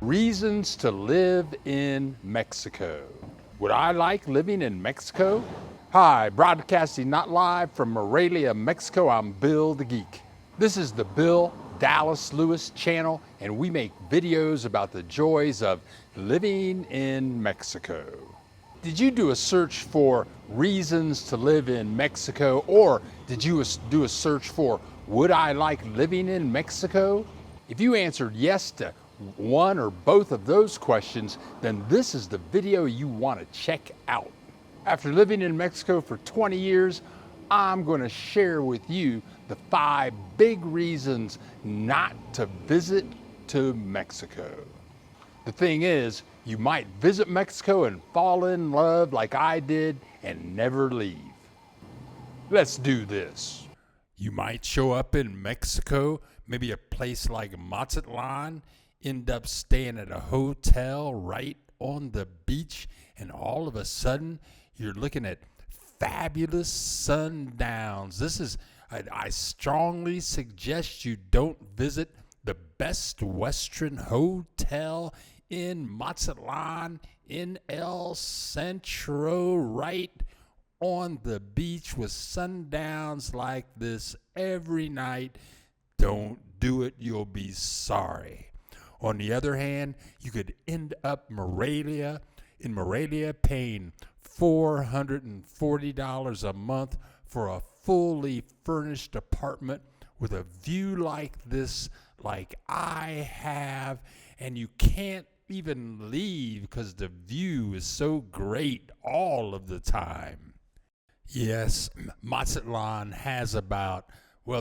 Reasons to live in Mexico. Would I like living in Mexico? Hi, broadcasting not live from Morelia, Mexico. I'm Bill the Geek. This is the Bill Dallas Lewis channel, and we make videos about the joys of living in Mexico. Did you do a search for reasons to live in Mexico, or did you do a search for would I like living in Mexico? If you answered yes to one or both of those questions, then this is the video you want to check out. After living in Mexico for 20 years, I'm going to share with you the 5 big reasons not to visit to Mexico. The thing is, you might visit Mexico and fall in love like I did and never leave. Let's do this. You might show up in Mexico, maybe a place like Mazatlan, end up staying at a hotel right on the beach, and all of a sudden you're looking at fabulous sundowns. I strongly suggest you don't visit the Best Western Hotel in Mazatlan in El Centro, right on the beach with sundowns like this every night. Don't do it, you'll be sorry. On the other hand, you could end up in Morelia paying $440 a month for a fully furnished apartment with a view like this, like I have, and you can't even leave because the view is so great all of the time. Yes, Mazatlan has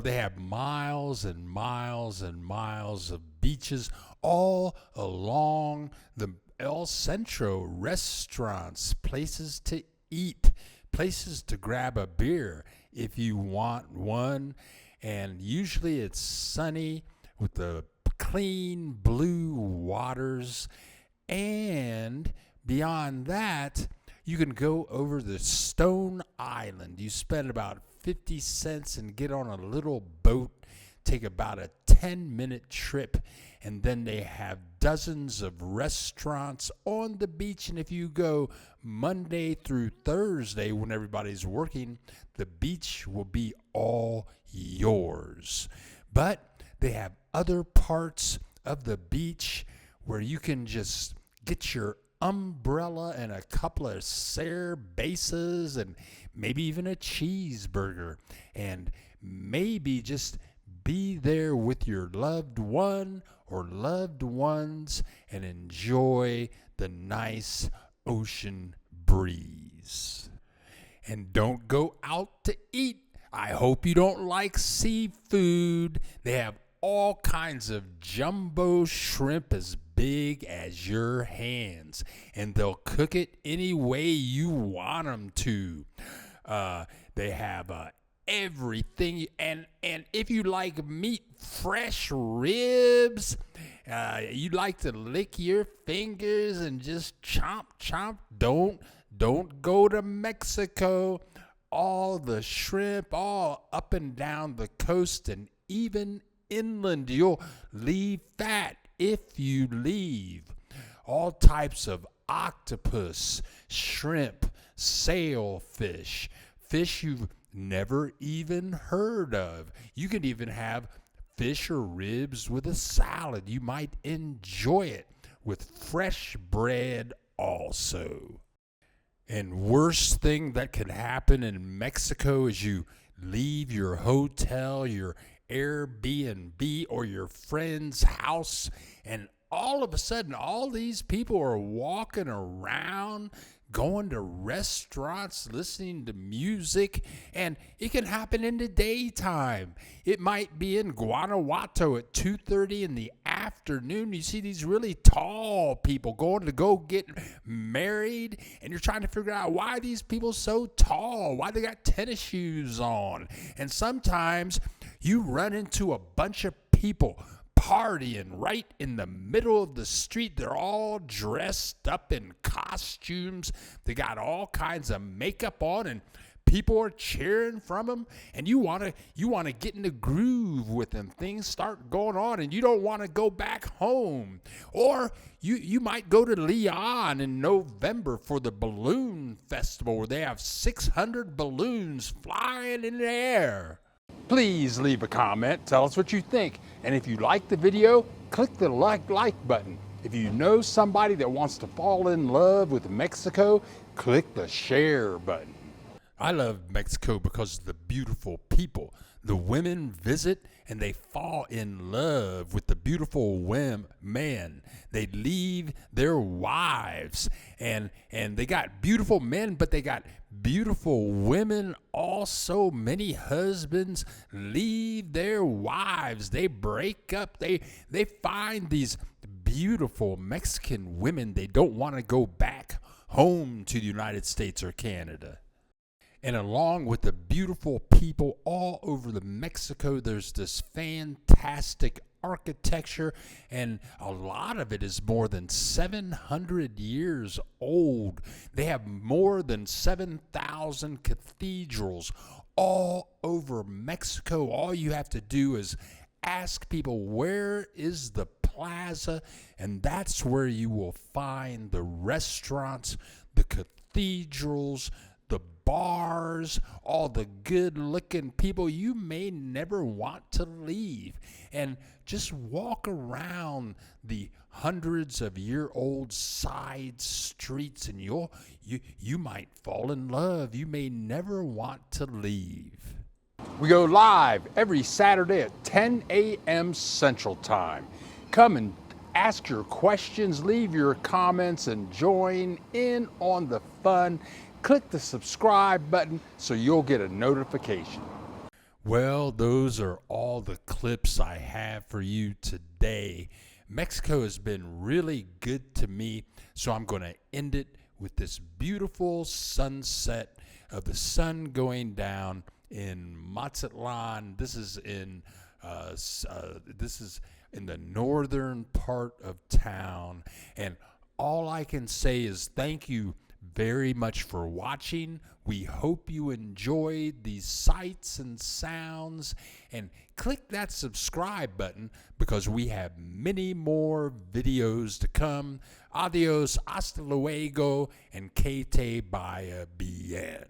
they have miles and miles and miles of beaches all along the El Centro, restaurants, places to eat, places to grab a beer if you want one. And usually it's sunny with the clean blue waters. And beyond that, you can go over the Stone Island. You spend about 50 cents and get on a little boat, take about a 10-minute trip, and then they have dozens of restaurants on the beach. And if you go Monday through Thursday when everybody's working, the beach will be all yours. But they have other parts of the beach where you can just get your umbrella and a couple of cervezas and maybe even a cheeseburger, and maybe just be there with your loved one or loved ones and enjoy the nice ocean breeze. And don't go out to eat. I hope you don't like seafood. They have all kinds of jumbo shrimp as big as your hands, and they'll cook it any way you want them to. They have everything, and if you like meat, fresh ribs, you like to lick your fingers and just chomp, don't go to Mexico. All the shrimp all up and down the coast and even inland, you'll leave fat if you leave. All types of octopus, shrimp, sailfish, fish you've never even heard of. You can even have fish or ribs with a salad. You might enjoy it with fresh bread also. And worst thing that could happen in Mexico is you leave your hotel, your Airbnb, or your friend's house, and all of a sudden all these people are walking around, going to restaurants, listening to music, and it can happen in the daytime. It might be in Guanajuato at 2:30 in the afternoon. You see these really tall people going to go get married, and you're trying to figure out why are these people so tall? Why they got tennis shoes on? And sometimes you run into a bunch of people partying right in the middle of the street. They're all dressed up in costumes. They got all kinds of makeup on, and people are cheering from them, and you want to get in the groove with them. Things start going on, and you don't want to go back home. Or you might go to Leon in November for the balloon festival, where they have 600 balloons flying in the air. Please leave a comment. Tell us what you think. And if you like the video, click the like button. If you know somebody that wants to fall in love with Mexico, click the share button. I love Mexico because of the beautiful people. The women visit and they fall in love with the beautiful men. They leave their wives, and they got beautiful men, but they got beautiful women also. Many husbands leave their wives. They break up. They find these beautiful Mexican women. They don't want to go back home to the United States or Canada. And along with the beautiful people all over the Mexico, there's this fantastic architecture, and a lot of it is more than 700 years old. They have more than 7,000 cathedrals all over Mexico. All you have to do is ask people, where is the plaza? And that's where you will find the restaurants, the cathedrals, the bars, all the good-looking people. You may never want to leave. And just walk around the hundreds of year-old side streets, and you might fall in love. You may never want to leave. We go live every Saturday at 10 a.m. Central Time. Come and ask your questions, leave your comments, and join in on the fun. Click the subscribe button so you'll get a notification. Well, those are all the clips I have for you today. Mexico has been really good to me, so I'm going to end it with this beautiful sunset of the sun going down in Mazatlan. This is in the northern part of town, and all I can say is thank you very much for watching. We hope you enjoyed these sights and sounds, and click that subscribe button because we have many more videos to come. Adios, hasta luego, and que te vaya bien.